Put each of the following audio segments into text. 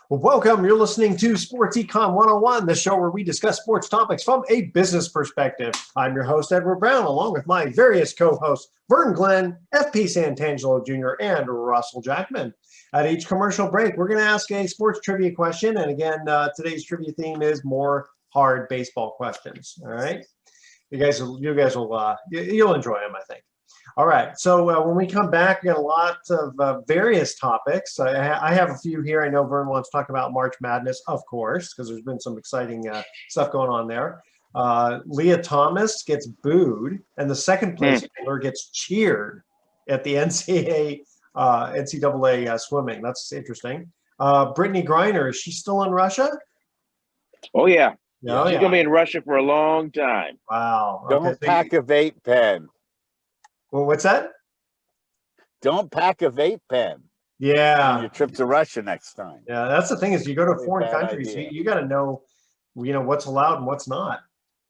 Well, welcome. You're listening to Sports Econ 101, the show where we discuss sports topics from a business perspective. I'm your host, Edward Brown, along with my various co-hosts, Vern Glenn, FP Santangelo Jr., and Russell Jackman. At each commercial break, we're going to ask a sports trivia question. And again, today's trivia theme is more hard baseball questions. All right. You'll enjoy them, I think. All right, so when we come back, we got a lot of various topics. I have a few here. I know Vern wants to talk about March Madness, of course, because there's been some exciting stuff going on there. Leah Thomas gets booed, and the second place winner gets cheered at the NCAA swimming. That's interesting. Brittany Griner, is she still in Russia? Oh, yeah. She's yeah. going to be in Russia for a long time. Wow. Don't pack a vape pen. Well, what's that? Don't pack a vape pen. Yeah. On your trip to Russia next time. Yeah, that's the thing is you go to foreign countries, you got to know, what's allowed and what's not.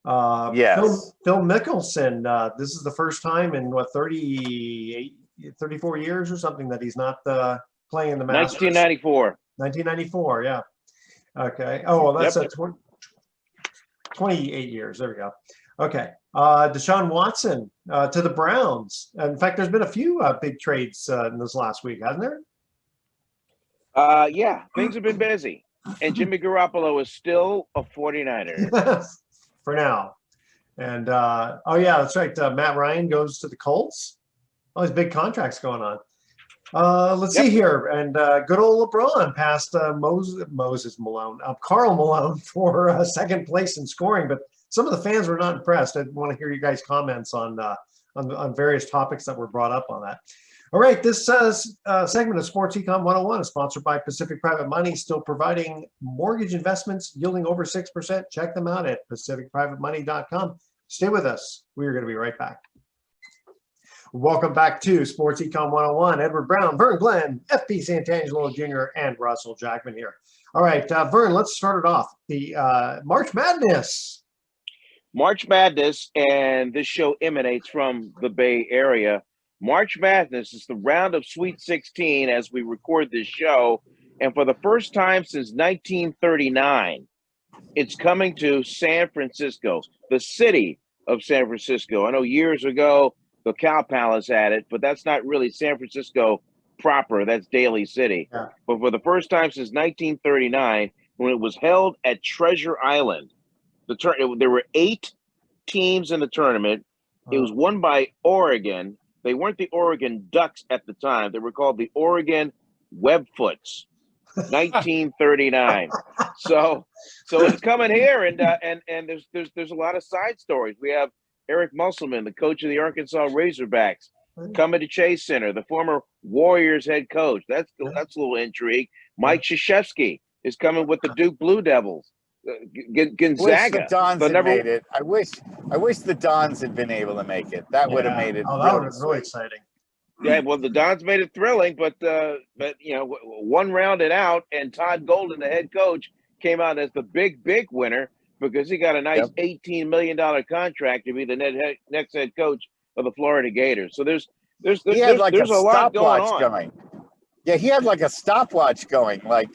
Yes. Phil Mickelson, this is the first time in 34 years or something that he's not playing in the Masters. 1994. Yeah. Okay. Oh, well, that's 28 years. There we go. Okay. Deshaun Watson to the Browns. In fact, there's been a few big trades in this last week, hasn't there? Yeah, things have been busy. And Jimmy Garoppolo is still a 49er. For now. And, that's right. Matt Ryan goes to the Colts. All these big contracts going on. Let's see here. And good old LeBron passed Moses Malone, Karl Malone for second place in scoring, but some of the fans were not impressed. I want to hear you guys' comments on various topics that were brought up on that. All right, this segment of Sports Econ 101 is sponsored by Pacific Private Money, still providing mortgage investments yielding over 6%. Check them out at pacificprivatemoney.com. Stay with us. We are going to be right back. Welcome back to Sports Econ 101. Edward Brown, Vern Glenn, FP Santangelo Jr., and Russell Jackman here. All right, Vern, let's start it off. The March Madness. March Madness, and this show emanates from the Bay Area. March Madness is the round of Sweet 16 as we record this show. And for the first time since 1939, it's coming to San Francisco, the city of San Francisco. I know years ago, the Cow Palace had it, but that's not really San Francisco proper. That's Daly City. Yeah. But for the first time since 1939, when it was held at Treasure Island, there were 8 teams in the tournament. It was won by Oregon. They weren't the Oregon Ducks at the time. They were called the Oregon Webfoots. 1939. So it's coming here, and there's a lot of side stories. We have Eric Musselman, the coach of the Arkansas Razorbacks, coming to Chase Center, the former Warriors head coach. That's a little intrigue. Mike Krzyzewski is coming with the Duke Blue Devils. Gonzaga. Wish the Dons had made it. I wish the Dons had been able to make it. That would have made it. Oh, that would have been really exciting. Yeah, well, the Dons made it thrilling, but one round and out, and Todd Golden, the head coach, came out as the big winner because he got a nice $18 million contract to be the next head coach of the Florida Gators. So there's a lot going on. Yeah, he had like a stopwatch going, like.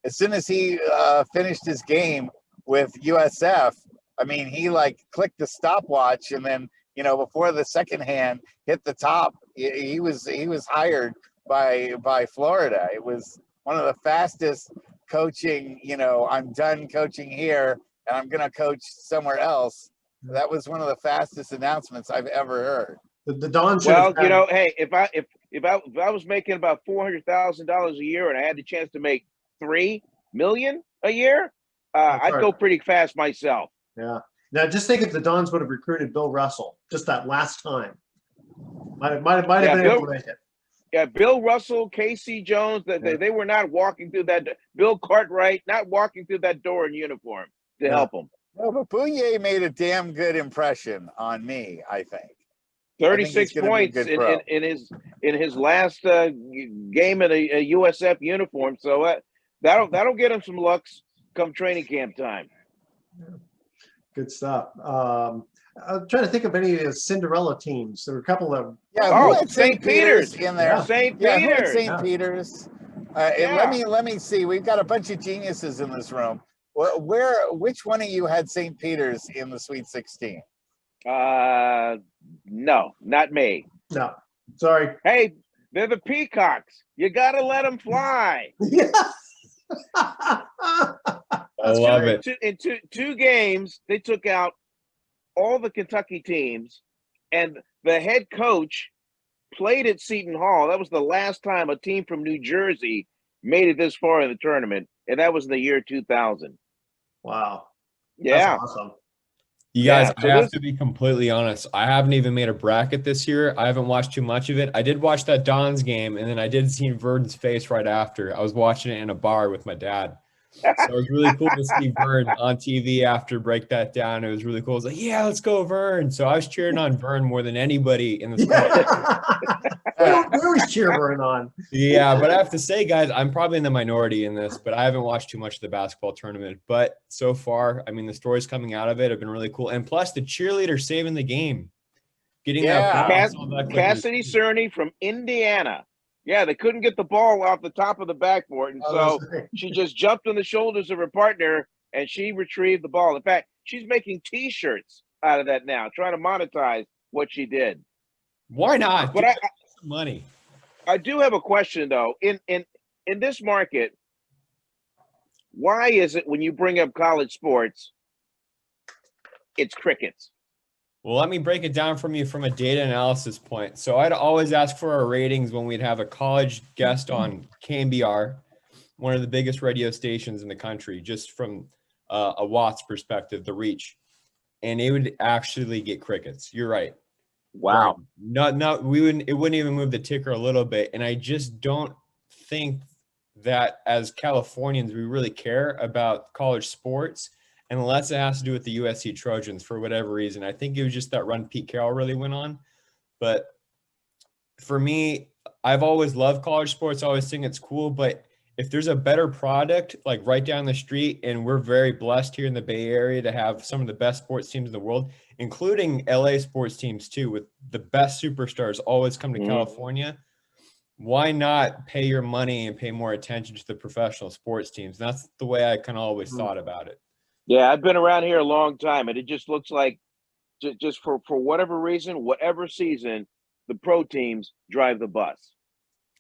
As soon as he finished his game with USF, I mean, he clicked the stopwatch, and then before the second hand hit the top, he was hired by Florida. It was one of the fastest coaching. I'm done coaching here, and I'm gonna coach somewhere else. That was one of the fastest announcements I've ever heard. The Don. Well, hey, if I was making about $400,000 a year, and I had the chance to make $3 million a year, I'd go pretty fast myself. Yeah. Now, just think if the Dons would have recruited Bill Russell just that last time, might have been able to make it. Yeah, Bill Russell, Casey Jones, they were not walking through that. Bill Cartwright not walking through that door in uniform to help them. No, but Bouye made a damn good impression on me, I think. 36 points in his last game in a USF uniform. So that'll get him some looks come training camp time. Good stuff. I'm trying to think of any of the Cinderella teams. There were a couple of St. Peter's in there. St. Peter's. St. Peter's. Let me see. We've got a bunch of geniuses in this room. Which one of you had St. Peter's in the Sweet 16? No, not me. No, sorry. Hey, they're the Peacocks. You got to let them fly. Yeah. I love it. In two games, they took out all the Kentucky teams, and the head coach played at Seton Hall. That was the last time a team from New Jersey made it this far in the tournament, and that was in the year 2000. Wow. Yeah. That's awesome. You guys, so I have to be completely honest. I haven't even made a bracket this year. I haven't watched too much of it. I did watch that Don's game, and then I did see Vern's face right after. I was watching it in a bar with my dad. So it was really cool to see Vern on TV after break that down. It was really cool. I was like, yeah, let's go, Vern. So I was cheering on Vern more than anybody in this we always cheer Vern on. Yeah, but I have to say, guys, I'm probably in the minority in this, but I haven't watched too much of the basketball tournament. But so far, I mean, the stories coming out of it have been really cool. And plus, the cheerleader saving the game. Getting that Cassidy Cerny from Indiana. Yeah, they couldn't get the ball off the top of the backboard, and so she just jumped on the shoulders of her partner, and she retrieved the ball. In fact, she's making T-shirts out of that now, trying to monetize what she did. Why not? But money. I do have a question, though. In this market, why is it when you bring up college sports, it's crickets? Well, let me break it down from you from a data analysis point. So I'd always ask for our ratings when we'd have a college guest on KMBR, one of the biggest radio stations in the country, just from a Watts perspective, the reach. And it would actually get crickets. You're right. Wow. It wouldn't even move the ticker a little bit. And I just don't think that as Californians, we really care about college sports unless it has to do with the USC Trojans for whatever reason. I think it was just that run Pete Carroll really went on. But for me, I've always loved college sports. I always think it's cool. But if there's a better product, like right down the street, and we're very blessed here in the Bay Area to have some of the best sports teams in the world, including LA sports teams too, with the best superstars always come to California, why not pay your money and pay more attention to the professional sports teams? And that's the way I kind of always thought about it. Yeah, I've been around here a long time, and it just looks like just for whatever reason, whatever season, the pro teams drive the bus.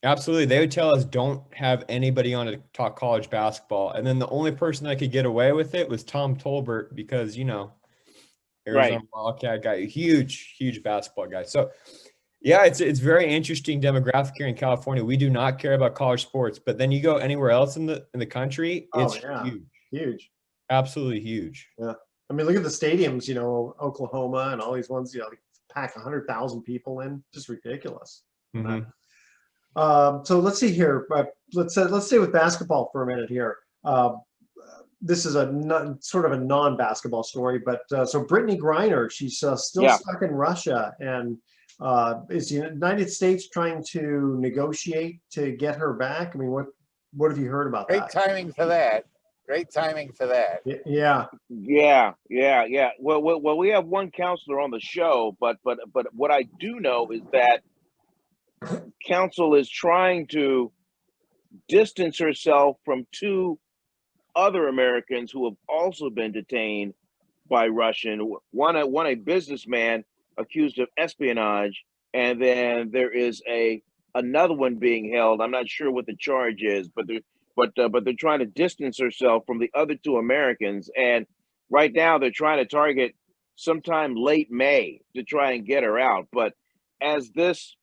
Absolutely. They would tell us don't have anybody on to talk college basketball. And then the only person that could get away with it was Tom Tolbert because, Arizona Wildcat guy, huge basketball guy. So, yeah, it's very interesting demographic here in California. We do not care about college sports, but then you go anywhere else in the country, it's huge. Absolutely huge. Yeah. I mean, look at the stadiums, Oklahoma and all these ones, they pack 100,000 people in. Just ridiculous. Mm-hmm. So let's see here. Let's stay with basketball for a minute here. This is sort of a non-basketball story, but so Brittany Griner, she's still stuck in Russia, and is the United States trying to negotiate to get her back? I mean, what have you heard about that? Great timing for that. Yeah. Well, we have one counselor on the show, but what I do know is that counsel is trying to distance herself from two other Americans who have also been detained by Russian. One a businessman accused of espionage, and then there is another one being held. I'm not sure what the charge is, but they're trying to distance herself from the other two Americans, and right now they're trying to target sometime late May to try and get her out. But as this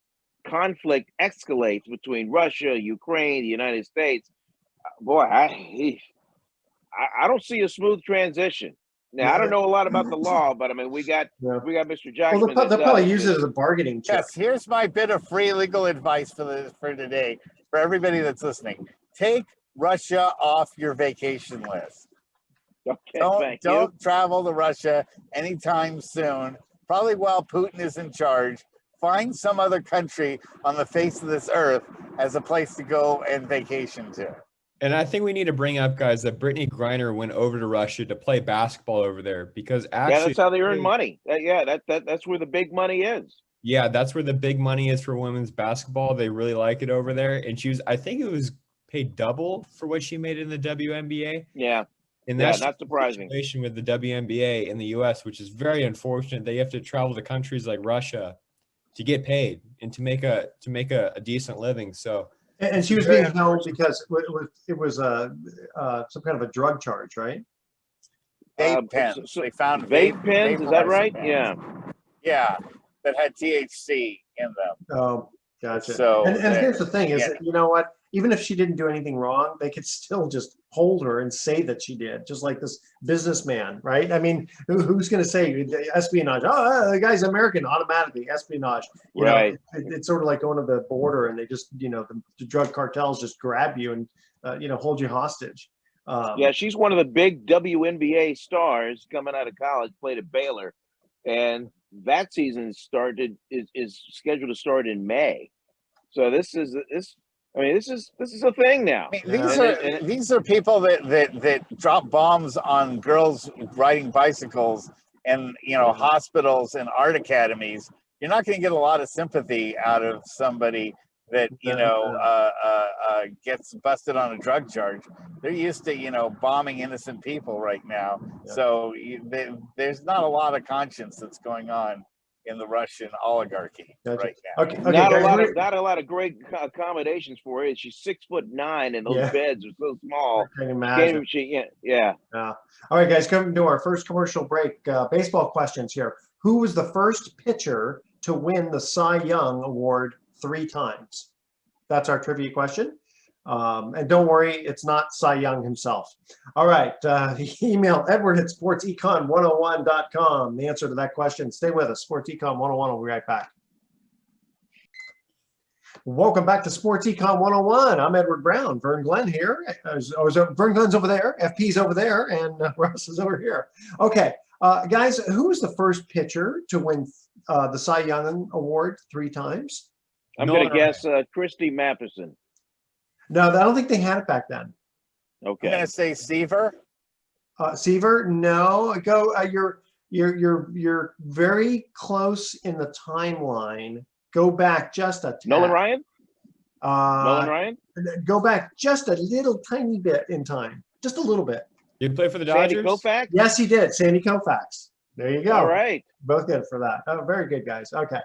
conflict escalates between Russia, Ukraine, the United States, boy, I don't see a smooth transition. Now, I don't know a lot about the law, but I mean, we got Mr. Jackson. Well, they'll probably use it as a bargaining chip. Yes, here's my bit of free legal advice for today for everybody that's listening. Take Russia off your vacation list. Okay, don't travel to Russia anytime soon. Probably while Putin is in charge. Find some other country on the face of this earth as a place to go and vacation to. And I think we need to bring up, guys, that Brittany Griner went over to Russia to play basketball over there because actually, that's how they earn money. That's where the big money is. Yeah, that's where the big money is for women's basketball. They really like it over there. And I think it was paid double for what she made in the WNBA. Yeah. And Yeah, that's not just the surprising. situation with the WNBA in the U.S., which is very unfortunate. They have to travel to countries like Russia to get paid and to make a decent living. So, And she was being held because it was some kind of a drug charge, right? Vape pens. They found vape pens. Is that right? pens. Yeah. Yeah, that had THC in them. Oh, gotcha. So and here's the thing: is yeah. that, you know what? Even if she didn't do anything wrong, they could still just hold her and say that she did, just like this businessman, right? I mean, who's going to say espionage? Oh, the guy's American, automatically espionage. You Right. know, it's sort of like going to the border and they just, you know, the drug cartels just grab you and you know, hold you hostage. Yeah, she's one of the big WNBA stars coming out of college. Played at Baylor, and that season is scheduled to start in May. So this is a thing now. I mean, these are people that drop bombs on girls riding bicycles and, you know, hospitals and art academies. You're not going to get a lot of sympathy out of somebody that, you know, gets busted on a drug charge. They're used to, you know, bombing innocent people right now. Yeah. So there's not a lot of conscience that's going on in the Russian oligarchy right now. Okay, not guys, a lot of great accommodations for her. She's 6'9", and those Yeah. beds are so small. I can imagine. Yeah. All right, guys, coming to our first commercial break. Baseball questions here. Who was the first pitcher to win the Cy Young Award 3 times? That's our trivia question. And don't worry, it's not Cy Young himself. All right, email edward@sportsecon101.com. The answer to that question. Stay with us. Sports Econ 101. We'll be right back. Welcome back to Sports Econ 101. I'm Edward Brown. Vern Glenn here. Vern Glenn's over there. FP's over there. And Russ is over here. Okay, guys, who was the first pitcher to win the Cy Young Award 3 times? I'm going to guess Christy Matheson. No, I don't think they had it back then. Okay. I'm going to say Seaver. Seaver, no. Go. You're very close in the timeline. Go back just a tad. Nolan Ryan. Nolan Ryan. Go back just a little tiny bit in time, just a little bit. Did he play for the Dodgers? Sandy Koufax? Yes, he did. Sandy Koufax. There you go. All right. Both good for that. Oh, very good, guys. Okay.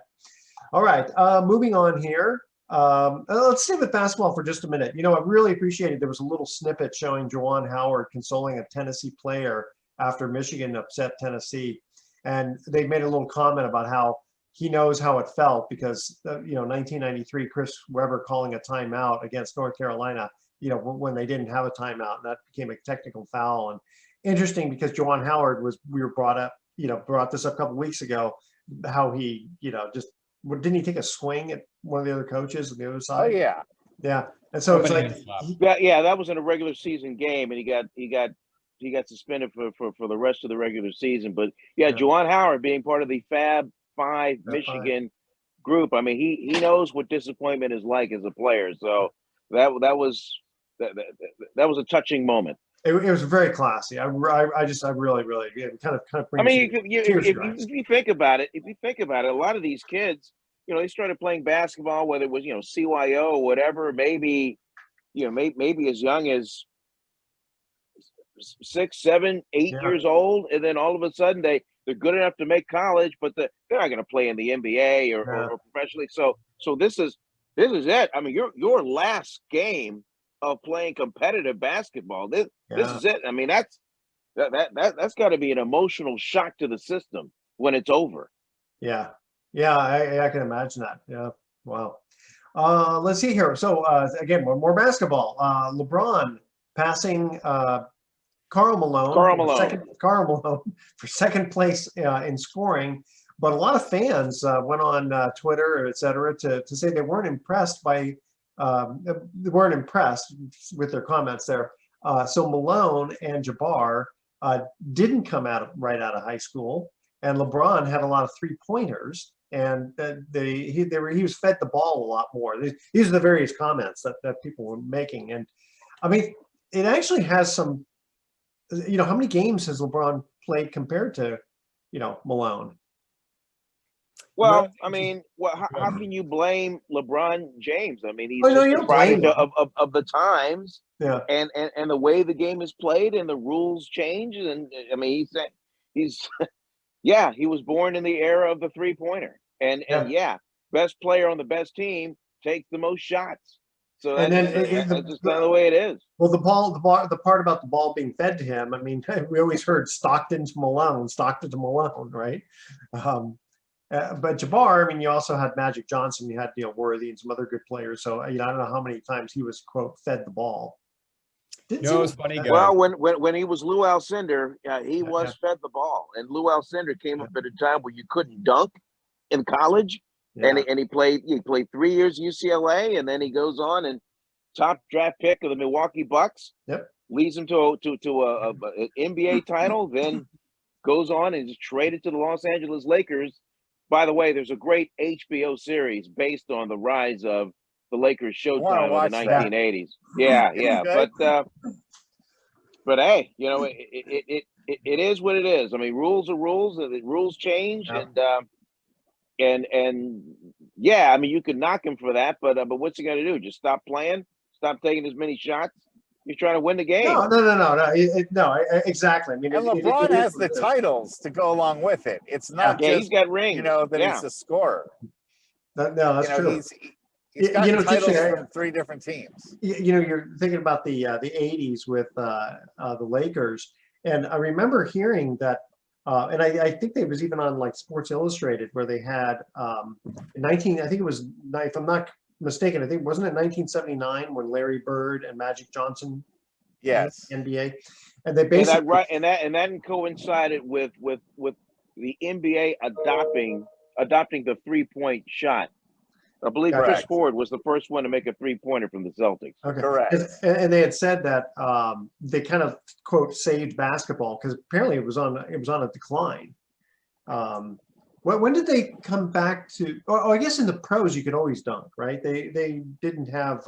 All right. Moving on here. Let's stay with basketball for just a minute. You know, I really appreciated there was a little snippet showing Juwan Howard consoling a Tennessee player after Michigan upset Tennessee. And they made a little comment about how he knows how it felt because, you know, 1993, Chris Webber calling a timeout against North Carolina, you know, when they didn't have a timeout, and that became a technical foul. And interesting because Juwan Howard we were brought this up a couple of weeks ago, how he, you know, just, didn't he take a swing at one of the other coaches on the other side? Oh yeah. Yeah. And so it's like, that was in a regular season game, and he got suspended for the rest of the regular season. But yeah, Juwan Howard being part of the Fab Five Michigan group. I mean, he knows what disappointment is like as a player. So that was a touching moment. It was very classy. I really kind of I mean, if you think about it, a lot of these kids, you know, they started playing basketball, whether it was, you know, CYO or whatever, maybe as young as 6, 7, 8 years old, and then all of a sudden they're good enough to make college, but they're not going to play in the NBA or professionally. So this is it. I mean, your last game of playing competitive basketball. This is it. I mean, that's got to be an emotional shock to the system when it's over. Yeah, I can imagine that. Yeah, wow. Let's see here. So again, more basketball. LeBron passing Karl Malone for second place in scoring. But a lot of fans went on Twitter, et cetera, to say they weren't impressed with their comments there. So Malone and Jabbar didn't come right out of high school, and LeBron had a lot of 3-pointers, and he was fed the ball a lot more. These are the various comments that people were making, and I mean, it actually has some. You know, how many games has LeBron played compared to, you know, Malone? Well, I mean, how can you blame LeBron James? I mean, he's Oh, no, just you a don't blame product him. of the times Yeah. and the way the game is played and the rules change. And I mean, he's yeah, he was born in the era of the 3-pointer, and Yeah. yeah, best player on the best team takes the most shots. So And that's then that's just kind of the way it is. well, the part about the ball being fed to him. I mean, we always heard Stockton to Malone, right? But Jabbar, I mean, you also had Magic Johnson, you had Worthy, and some other good players. So I don't know how many times he was quote fed the ball. Didn't No, seem- it's funny, guys. Well, when he was Lou Alcindor, he was Yeah. fed the ball, and Lou Alcindor came up at a time where you couldn't dunk in college, Yeah. and he played 3 years UCLA, and then he goes on and top draft pick of the Milwaukee Bucks. Yep. Leads him to an NBA title, then goes on and is traded to the Los Angeles Lakers. By the way, there's a great HBO series based on the rise of the Lakers Showtime of the watch that. 1980s. Yeah, yeah, Okay. but hey, it is what it is. I mean, rules are rules, and the rules change, Yeah. and yeah, I mean, you could knock him for that, but what's he going to do? Just stop playing? Stop taking as many shots? He's trying to win the game. No, exactly. I mean, And LeBron has the titles to go along with it. It's not Yeah, just he's got rings. that Yeah. he's a scorer. No, that's true. He's got it's titles interesting. from 3 different teams. You're thinking about the 80s with the Lakers, and I remember hearing that, and I think they was even on like Sports Illustrated where they had I think it was, if I'm not mistaken, I think wasn't it 1979 when Larry Bird and Magic Johnson Yes. NBA, and they basically and that coincided with the NBA adopting the 3-point shot. I believe Correct. Chris Ford was the first one to make a 3-pointer from the Celtics. Okay. Correct. And they had said that they kind of quote saved basketball because apparently it was on a decline. When did they come back to? Oh, I guess in the pros you could always dunk, right? They didn't have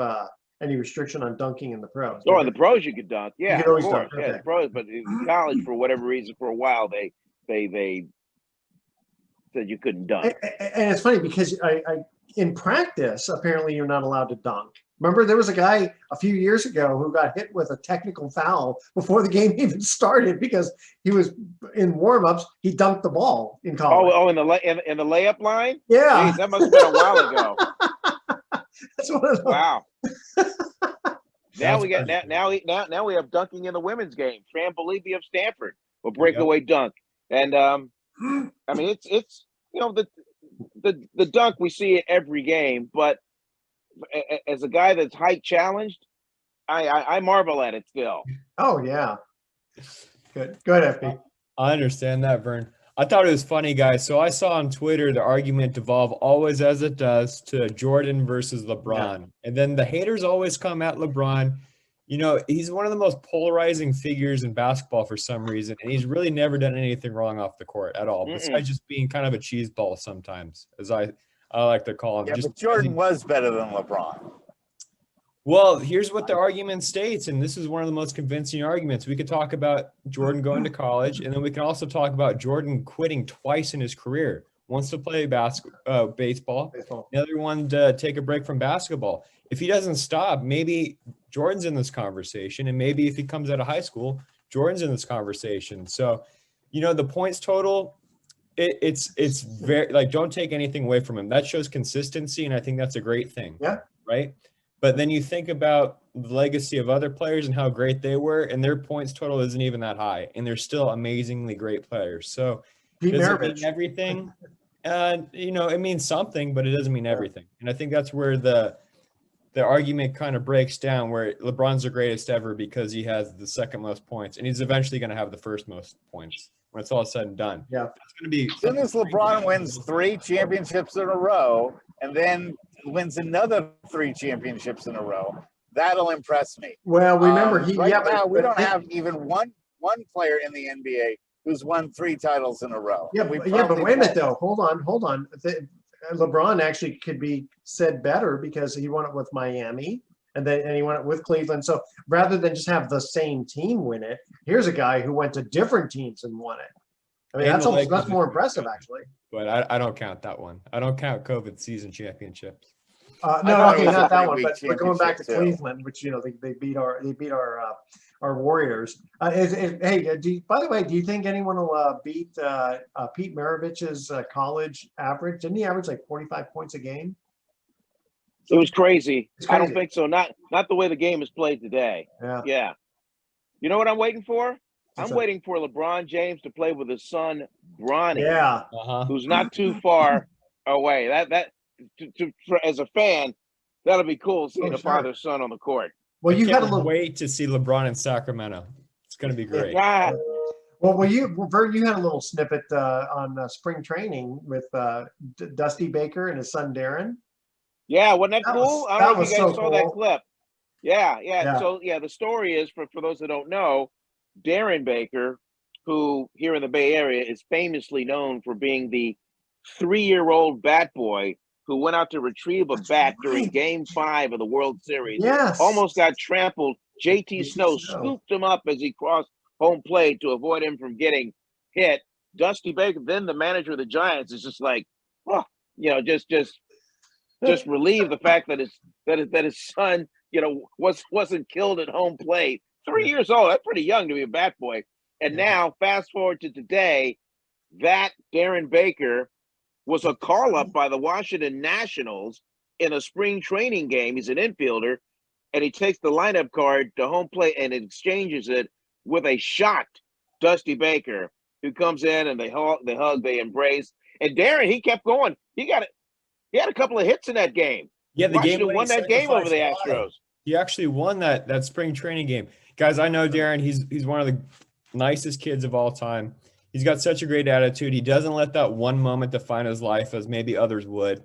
any restriction on dunking in the pros. Oh, in the pros you could dunk. Yeah, could of always course. dunk, Yeah, okay. the pros, but in college for whatever reason, for a while they said you couldn't dunk. And it's funny because I in practice apparently you're not allowed to dunk. Remember, there was a guy a few years ago who got hit with a technical foul before the game even started because he was in warm-ups. He dunked the ball in college. Oh, in the layup line? Yeah. Jeez, that must have been a while ago. That's one of those. Wow. Now That's now we have dunking in the women's game. Fran Bolivia of Stanford will breakaway dunk, and I mean it's the dunk we see it every game, but as a guy that's height challenged, I marvel at it still. Oh yeah. Good. Go ahead, FP. I understand that, Vern. I thought it was funny, guys. So I saw on Twitter the argument evolve always as it does to Jordan versus LeBron. And then the haters always come at LeBron. He's one of the most polarizing figures in basketball for some reason. And he's really never done anything wrong off the court at all, besides just being kind of a cheese ball sometimes, as I like to call him. Yeah, just but Jordan was better than LeBron. Well, here's what the argument states, and this is one of the most convincing arguments. We could talk about Jordan going to college, and then we can also talk about Jordan quitting twice in his career. Once to play baseball, the other one to take a break from basketball. If he doesn't stop, maybe Jordan's in this conversation, and maybe if he comes out of high school, Jordan's in this conversation. So, the points total, it's very, like, don't take anything away from him. That shows consistency, and I think that's a great thing. Yeah. Right? But then you think about the legacy of other players and how great they were, and their points total isn't even that high, and they're still amazingly great players. So Pete does it Maravich. mean everything? It means something, but it doesn't mean everything. And I think that's where the argument kind of breaks down, where LeBron's the greatest ever because he has the second most points, and he's eventually going to have the first most points when it's all said and done. Yeah. That's going to be. As soon as LeBron wins 3 championships in a row and then wins another 3 championships in a row, that'll impress me. Well, remember now we don't have even one player in the NBA who's won 3 titles in a row. but wait a minute though. Hold on. LeBron actually could be said better because he won it with Miami and he won it with Cleveland. So rather than just have the same team win it, here's a guy who went to different teams and won it. I mean, And that's more impressive, actually. But I don't count that one. I don't count COVID season championships. No, okay, was not a that one. three-week But going back to championship, too. Cleveland, which they beat our Warriors. Hey, by the way, do you think anyone will beat Pete Maravich's college average? Didn't he average like 45 points a game? It was crazy. It's I don't crazy. think so. Not the way the game is played today. Yeah. Yeah. You know what I'm waiting for? What's I'm that? waiting for LeBron James to play with his son Bronny, Yeah. who's not too far away. As a fan, that'll be cool seeing a Sure. father-son on the court. Well, you had a Can't little. wait to see LeBron in Sacramento. It's going to be great. Yeah. Well, Vern, you had a little snippet on spring training with Dusty Baker and his son Darren. Yeah, wasn't that That cool? was- I that don't know if was you guys so saw that cool. clip. Yeah. Yeah. So, the story is, for those that don't know, Darren Baker, who here in the Bay Area is famously known for being the 3-year-old bat boy who went out to retrieve a bat during right. Game 5 of the World Series. Yes. Almost got trampled. JT JT Snow Snow. scooped him up as he crossed home plate to avoid him from getting hit. Dusty Baker, then the manager of the Giants, is just like, oh, just relieved the fact that his son, wasn't killed at home plate. 3 years old, that's pretty young to be a bat boy. And now, fast forward to today, that Darren Baker was a call-up by the Washington Nationals in a spring training game. He's an infielder, and he takes the lineup card to home plate and exchanges it with a shocked Dusty Baker, who comes in and they hug, they embrace. And Darren, he kept going. He had a couple of hits in that game. Yeah, the Washington game won that game over the Astros. He actually won that spring training game. Guys, I know Darren. He's one of the nicest kids of all time. He's got such a great attitude. He doesn't let that one moment define his life as maybe others would.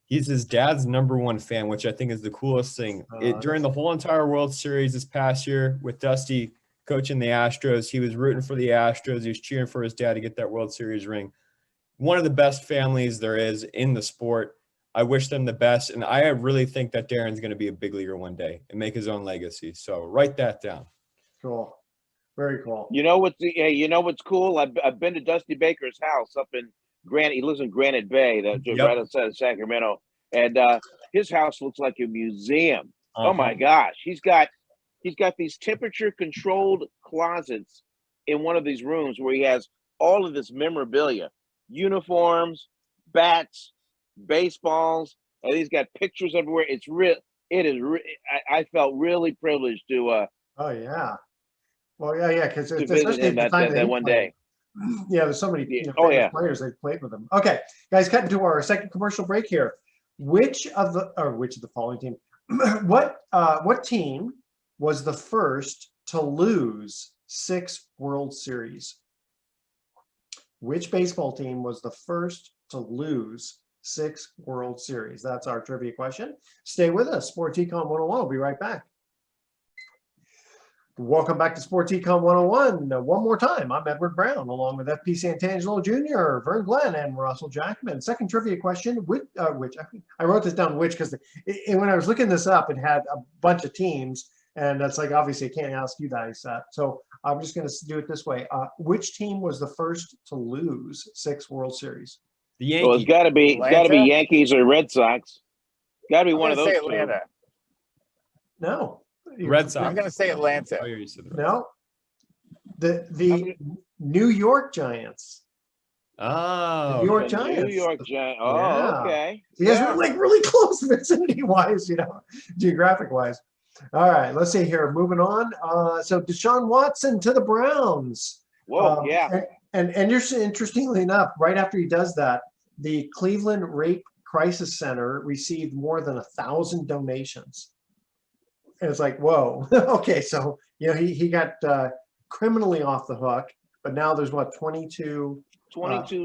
He's his dad's #1 fan, which I think is the coolest thing. During the whole entire World Series this past year with Dusty coaching the Astros, he was rooting for the Astros. He was cheering for his dad to get that World Series ring. One of the best families there is in the sport. I wish them the best, and I really think that Darren's going to be a big leaguer one day and make his own legacy. So write that down. Cool. Very cool. You know what's cool? I've been to Dusty Baker's house up in Granite. He lives in Granite Bay, right outside of Sacramento, and his house looks like a museum. Oh my gosh, he's got these temperature-controlled closets in one of these rooms where he has all of this memorabilia, uniforms, bats, baseballs, and he's got pictures everywhere. It's real. It is. I felt really privileged to. Oh yeah. Well, yeah, because to especially visit him at the time that he one played. day. Yeah, there's so many famous players that played with him. Okay, guys, cut into our second commercial break here. Which of the following team? What team was the first to lose 6 World Series? Which baseball team was the first to lose 6 World Series? That's our trivia question. Stay with us. Sports Econ 101. We'll be right back. Welcome back to Sports Econ 101. One more time, I'm Edward Brown, along with FP Santangelo Jr., Vern Glenn, and Russell Jackman. Second trivia question, which I wrote this down, because when I was looking this up, it had a bunch of teams, and that's like, obviously, I can't ask you guys that. So I'm just going to do it this way. Which team was the first to lose 6 World Series? The Yankees. Well, it's got to be Yankees or Red Sox. Got to be one of those two. Atlanta. No. Red Sox. I'm going to say Atlanta. Oh, you said the Red No. The New York Giants. Oh, New York The Giants. New York Giants. Oh, Yeah. okay. You guys were like really close vicinity-wise, geographic-wise. All right, let's see here. Moving on. So Deshaun Watson to the Browns. Whoa, yeah. And interestingly enough, right after he does that, the Cleveland Rape Crisis Center received more than 1,000 donations. And it's like, whoa. Okay, so he got criminally off the hook, but now there's 22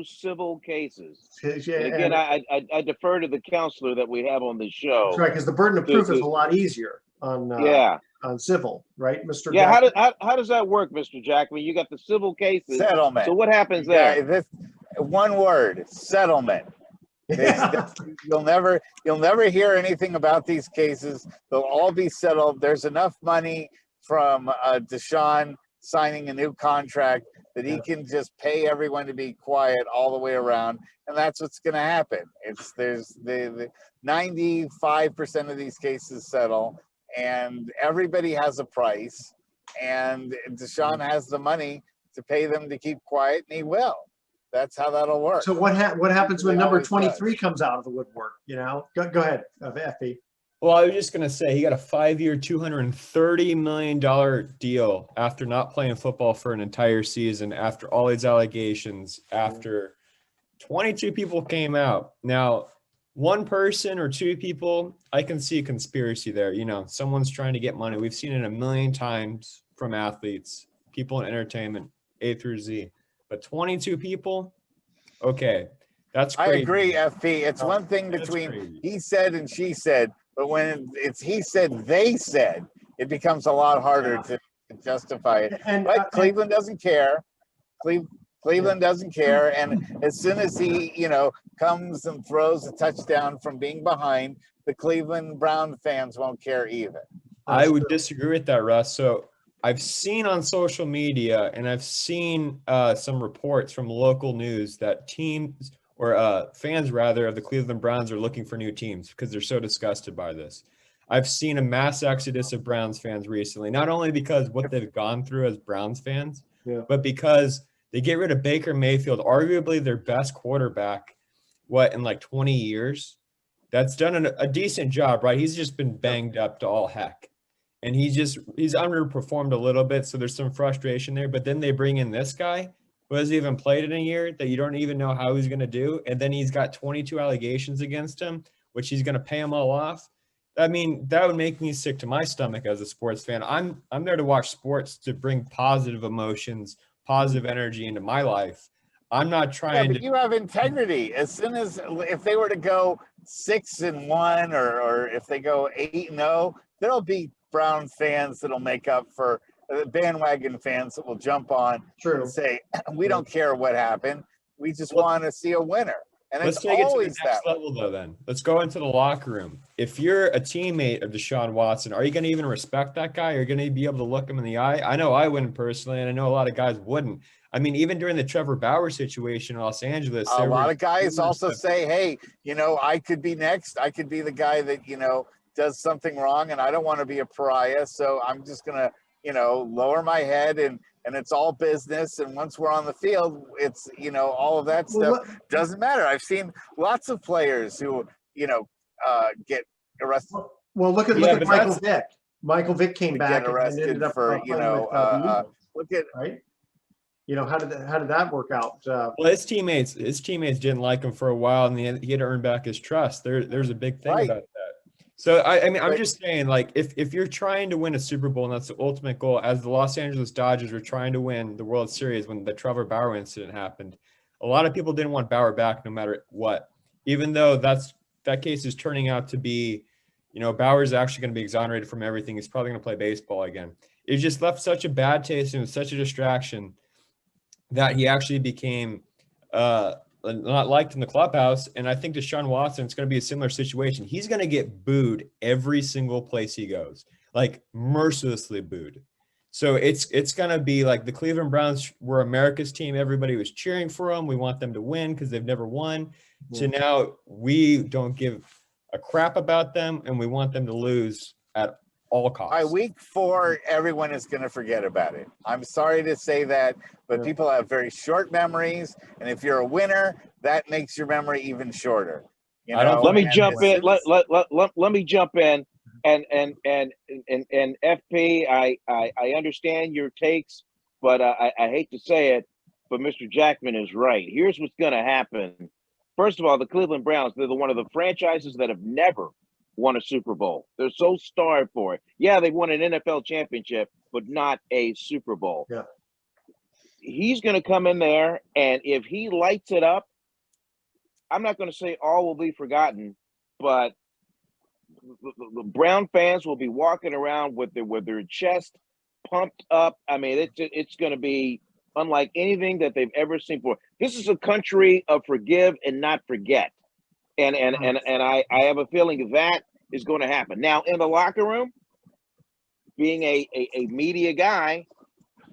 civil cases. Yeah, and again, I defer to the counselor that we have on the show. That's right, because the burden of proof is a lot easier on civil, right, Mr. Yeah, Jackman? how does that work, Mr. Jackman? You got the civil cases. Settlement. So what happens there? This one word, settlement. You'll never hear anything about these cases. They'll all be settled. There's enough money from Deshaun signing a new contract that he can just pay everyone to be quiet all the way around, and that's what's going to happen. There's the 95% of these cases settle, and everybody has a price, and Deshaun has the money to pay them to keep quiet, and he will. That's how that'll work. So what happens when number 23 comes out of the woodwork? Go ahead, FP. Well, I was just going to say he got a 5-year, $230 million deal after not playing football for an entire season, after all these allegations, after 22 people came out. Now, one person or two people, I can see a conspiracy there. Someone's trying to get money. We've seen it a million times from athletes, people in entertainment, A through Z. But 22 people, okay, that's crazy. I agree, FP. It's one thing between he said and she said, but when it's he said, they said, it becomes a lot harder to justify it. But Cleveland doesn't care. Cleveland doesn't care. And as soon as he, comes and throws a touchdown from being behind, the Cleveland Brown fans won't care either. I would disagree with that, Russ. So I've seen on social media, and I've seen some reports from local news that teams or fans rather of the Cleveland Browns are looking for new teams because they're so disgusted by this. I've seen a mass exodus of Browns fans recently, not only because what they've gone through as Browns fans, but because they get rid of Baker Mayfield, arguably their best quarterback, in like 20 years. That's done a decent job, right? He's just been banged up to all heck. And he's underperformed a little bit, so there's some frustration there. But then they bring in this guy who hasn't even played in a year that you don't even know how he's going to do. And then he's got 22 allegations against him, which he's going to pay them all off. I mean, that would make me sick to my stomach as a sports fan. I'm there to watch sports to bring positive emotions, positive energy into my life. I'm not trying but you have integrity. As soon as if they were to go 6-1 or if they go 8-0, there'll be Brown fans that'll make up for bandwagon fans that will jump on and say, we don't care what happened. We just want to see a winner. And let's it's take always it to the next level, though, then. Let's go into the locker room. If you're a teammate of Deshaun Watson, are you going to even respect that guy? Are you going to be able to look him in the eye? I know I wouldn't personally, and I know a lot of guys wouldn't. I mean, even during the Trevor Bauer situation in Los Angeles, a lot of guys also say, hey, I could be next. I could be the guy that, does something wrong, and I don't want to be a pariah. So I'm just going to, lower my head and it's all business. And once we're on the field, it's, all of that stuff doesn't matter. I've seen lots of players who, get arrested. Well, look at Michael Vick. Michael Vick came back get arrested and ended up for, look at right. How did that work out? Well, his teammates didn't like him for a while, and he had to earn back his trust. There's a big thing about that. So I mean, I'm just saying, like, if you're trying to win a Super Bowl, and that's the ultimate goal, as the Los Angeles Dodgers were trying to win the World Series when the Trevor Bauer incident happened, a lot of people didn't want Bauer back no matter what, even though that case is turning out to be, Bauer's actually going to be exonerated from everything. He's probably going to play baseball again. It just left such a bad taste and was such a distraction that he actually became not liked in the clubhouse. And I think Deshaun Watson, it's going to be a similar situation. He's going to get booed every single place he goes, like mercilessly booed. So it's going to be like the Cleveland Browns were America's team. Everybody was cheering for them. We want them to win because they've never won. Yeah. So now we don't give a crap about them, and we want them to lose at all costs. By week 4, everyone is going to forget about it. I'm sorry to say that, but people have very short memories, and if you're a winner, that makes your memory even shorter. Let me jump in. Let me jump in. And FP, I understand your takes, but I hate to say it, but Mr. Jackman is right. Here's what's going to happen. First of all, the Cleveland Browns, they're one of the franchises that have never won a Super Bowl. They're so starved for it. Yeah, they won an NFL championship, but not a Super Bowl. Yeah. He's going to come in there, and if he lights it up, I'm not going to say all will be forgotten, but the Brown fans will be walking around with their chest pumped up. I mean, it's going to be unlike anything that they've ever seen before. This is a country of forgive and not forget. And I have a feeling that is going to happen. Now, in the locker room, being a media guy,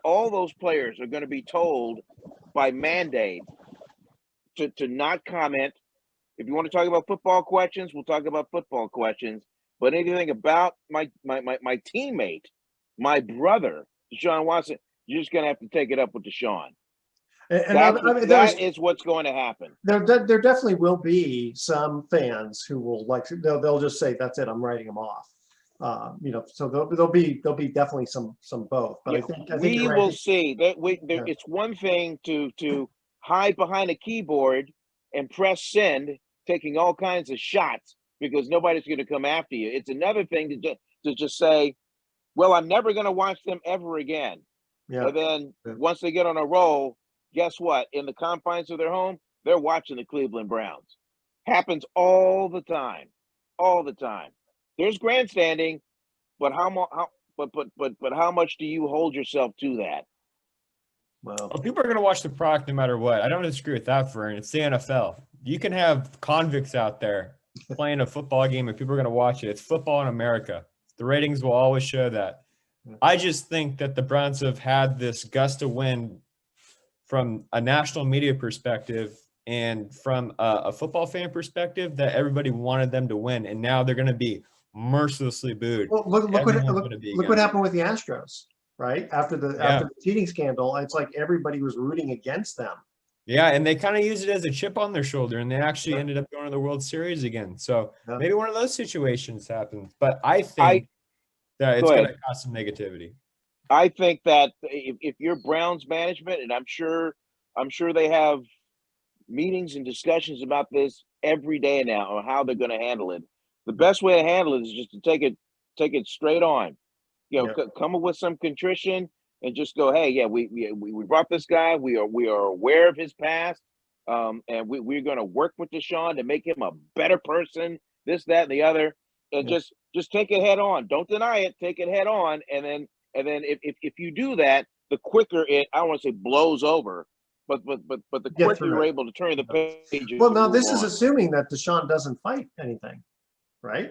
all those players are going to be told by mandate to not comment. If you want to talk about football questions, we'll talk about football questions. But anything about my teammate, my brother, Deshaun Watson, you're just going to have to take it up with Deshaun. That is what's going to happen. There definitely will be some fans who will they'll just say, "That's it, I'm writing them off." So there'll be definitely some both. But I think we will see that. It's one thing to hide behind a keyboard and press send, taking all kinds of shots because nobody's going to come after you. It's another thing to just say, "Well, I'm never going to watch them ever again." Yeah. And then once they get on a roll, guess what? In the confines of their home, they're watching the Cleveland Browns. Happens all the time, all the time. There's grandstanding, but how much do you hold yourself to that? Well, people are going to watch the product no matter what. I don't disagree with that, Vern. It's the NFL. You can have convicts out there playing a football game and people are going to watch it. It's football in America. The ratings will always show that. I just think that the Browns have had this gust of wind from a national media perspective and from a football fan perspective that everybody wanted them to win, and now they're going to be mercilessly booed. Well, look what happened with the Astros, right? After the cheating scandal, it's like everybody was rooting against them. Yeah, and they kind of used it as a chip on their shoulder, and they actually ended up going to the World Series again. So maybe one of those situations happens. But I think that it's going to cause some negativity. I think that if you're Browns management, and I'm sure they have meetings and discussions about this every day now on how they're going to handle it. The best way to handle it is just to take it straight on. Come up with some contrition and just go, hey, yeah, we brought this guy. We are aware of his past, and we're going to work with Deshaun to make him a better person. This, that, and the other, and just take it head on. Don't deny it. Take it head on, and then if you do that, the quicker I don't want to say blows over, but the quicker you're able to turn the page. Well, now this is assuming that Deshaun doesn't fight anything, right?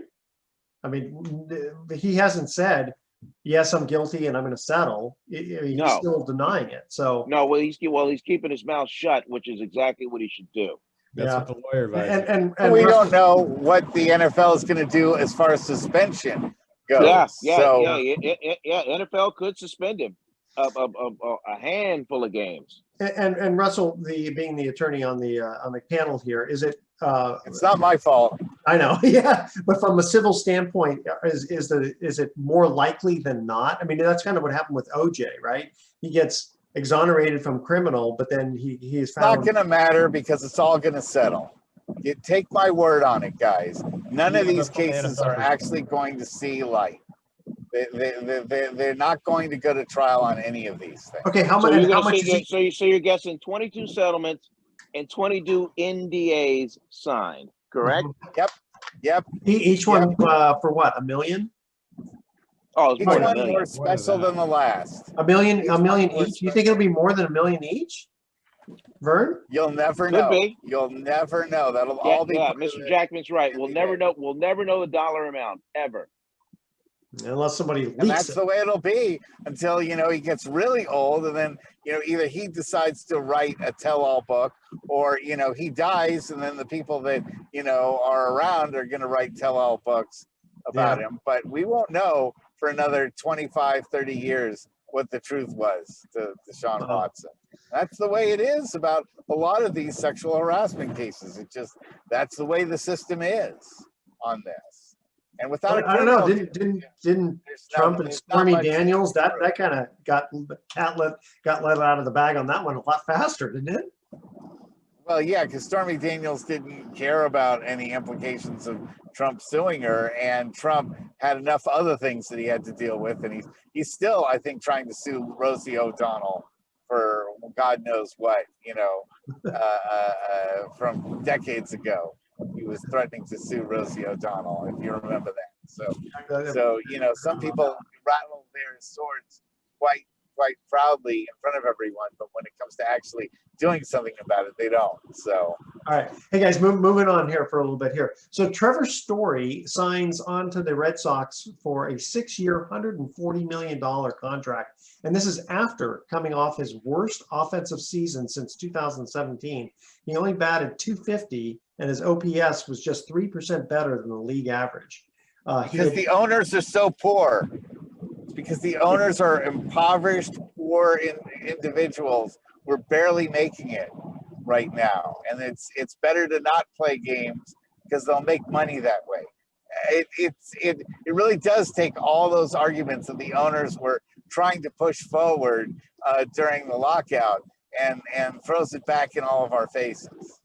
I mean, he hasn't said, "Yes, I'm guilty and I'm going to settle." He's still denying it. So no, well, he's keeping his mouth shut, which is exactly what he should do. That's what the lawyer advised. And we don't know what the NFL is going to do as far as suspension goes. NFL could suspend him a handful of games. And Russell, being the attorney on the panel here, is it? It's not my fault. I know, yeah. But from a civil standpoint, is it more likely than not? I mean, that's kind of what happened with OJ, right? He gets exonerated from criminal, but then he is found. It's not going to matter because it's all going to settle. You take my word on it, guys. None of these cases are actually going to see light. They're not going to go to trial on any of these things. Okay, how much? So you're guessing 22 settlements and 22 NDAs signed, correct? Yep. Each one for what? $1 million? Oh, it's more than $1 million. More special than the last. $1 million each. You think it'll be more than $1 million each? Vern? You'll never know. You'll never know. That'll all be. Yeah, Mr. Jackman's right. We'll never know. We'll never know the dollar amount ever. Unless somebody leaks and that's the way it'll be until he gets really old, and then either he decides to write a tell-all book, or he dies, and then the people that are around are going to write tell-all books about him. But we won't know for another 25, 30 years what the truth was to Deshaun Watson. That's the way it is about a lot of these sexual harassment cases. That's the way the system is on this. And without I don't know, didn't Trump and Stormy Daniels that kind of got let out of the bag on that one a lot faster, didn't it? Well, yeah, because Stormy Daniels didn't care about any implications of Trump suing her, and Trump had enough other things that he had to deal with, and he's still, I think, trying to sue Rosie O'Donnell for God knows what, from decades ago. He was threatening to sue Rosie O'Donnell, if you remember that. So some people rattle their swords quite quite proudly in front of everyone, but when it comes to actually doing something about it, they don't. So, all right. Hey guys, moving on here for a little bit here. So Trevor Story signs on to the Red Sox for a 6-year, $140 million contract. And this is after coming off his worst offensive season since 2017. He only batted .250 and his OPS was just 3% better than the league average. because the owners are so poor. It's because the owners are impoverished, poor individuals. We're barely making it right now, and it's better to not play games because they'll make money that way. It really does take all those arguments that the owners were trying to push forward during the lockout and throws it back in all of our faces.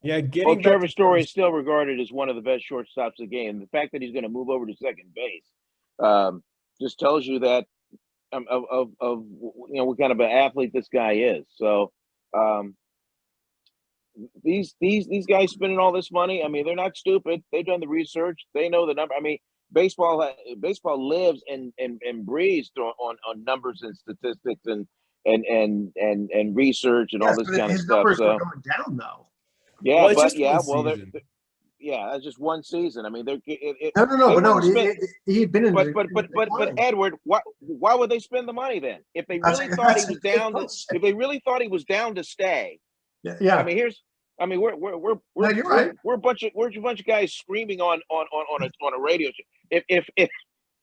Yeah, well, Trevor Story is still regarded as one of the best shortstops of the game. The fact that he's going to move over to second base just tells you that of what kind of an athlete this guy is. So these guys spending all this money, I mean, they're not stupid. They've done the research. They know the number. I mean, baseball lives and breathes on numbers and statistics and research and all this kind of stuff. Numbers are going down though. Yeah, well, but that's just one season. I mean, no. He'd been in. But Edward, why would they spend the money then? If they really thought he was down, if they really thought he was down to stay. Yeah. I mean, we're right. We're a bunch of guys screaming on a radio show. If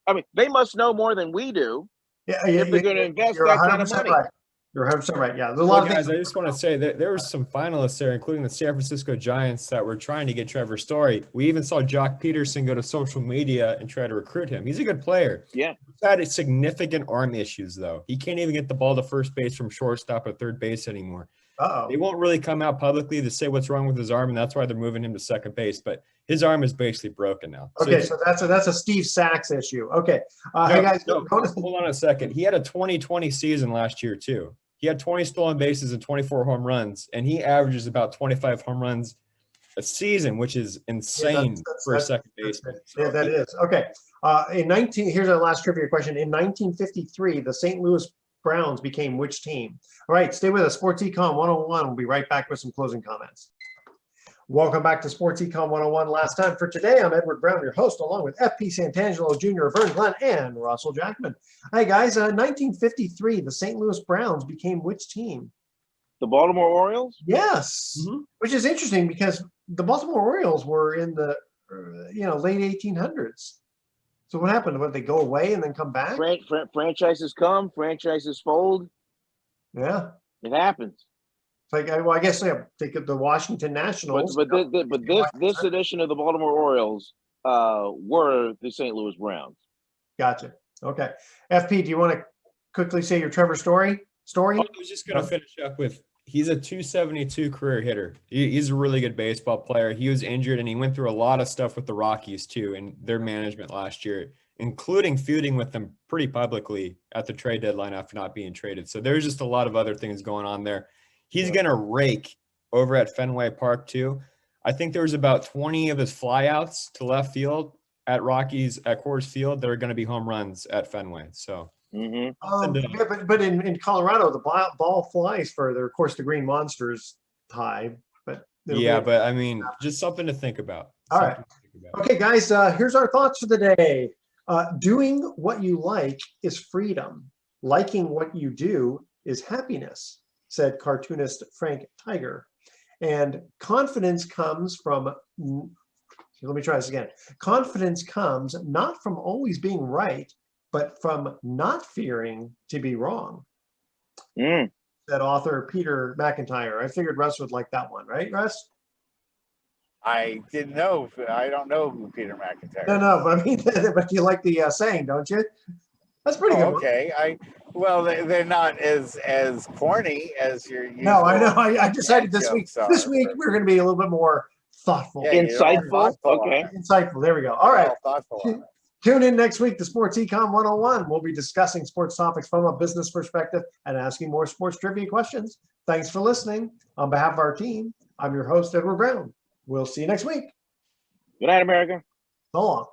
I mean, they must know more than we do. If they're going to invest that kind of money. Right. You're 100% right. Yeah, there's a lot of guys, things. I just want to say that there were some finalists there, including the San Francisco Giants, that were trying to get Trevor Story. We even saw Jock Peterson go to social media and try to recruit him. He's a good player. Yeah. He's had significant arm issues, though. He can't even get the ball to first base from shortstop or third base anymore. They won't really come out publicly to say what's wrong with his arm, and that's why they're moving him to second base. But his arm is basically broken now. So that's a Steve Sachs issue. Okay. Hey guys, hold on a second. He had a 2020 season last year too. He had 20 stolen bases and 24 home runs, and he averages about 25 home runs a season, which is insane for a second baseman. Yeah, that is. Okay. Here's our last trivia question. In 1953, the St. Louis Browns became which team? All right, stay with us. Sports Econ 101. We'll be right back with some closing comments. Welcome back to Sports Econ 101. Last time for today, I'm Edward Brown, your host, along with FP Santangelo Jr., Vern Glenn, and Russell Jackman. Hi, guys. 1953, the St. Louis Browns became which team? The Baltimore Orioles? Yes, which is interesting because the Baltimore Orioles were in the late 1800s. So what happened? Would they go away and then come back? Franchises come, franchises fold. Yeah. It happens. Like, well, I guess think of the Washington Nationals. But this edition of the Baltimore Orioles were the St. Louis Browns. Gotcha. Okay. FP, do you want to quickly say your Trevor Story? I was just going to finish up with, he's a 272 career hitter. He's a really good baseball player. He was injured, and he went through a lot of stuff with the Rockies, too, and their management last year, including feuding with them pretty publicly at the trade deadline after not being traded. So there's just a lot of other things going on there. He's going to rake over at Fenway Park, too. I think there was about 20 of his flyouts to left field at Coors Field that are going to be home runs at Fenway. So, but in Colorado, the ball flies further. Of course, the Green Monsters tie. But I mean, just something to think about. All right. Okay, guys, here's our thoughts for the day. Doing what you like is freedom. Liking what you do is happiness, said cartoonist Frank Tiger. And confidence comes from, let me try this again. Confidence comes not from always being right, but from not fearing to be wrong. Said author Peter McIntyre. I figured Russ would like that one, right, Russ? I didn't know. I don't know who Peter McIntyre is. No, but I mean, but you like the saying, don't you? That's pretty good. Okay. They're not as corny as your usual. No, I know. I decided this week we're going to be a little bit more thoughtful. Yeah, insightful. Okay. Insightful. There we go. All right. Thoughtful. Tune in next week to Sports Econ 101. We'll be discussing sports topics from a business perspective and asking more sports trivia questions. Thanks for listening. On behalf of our team, I'm your host, Edward Brown. We'll see you next week. Good night, America. So long.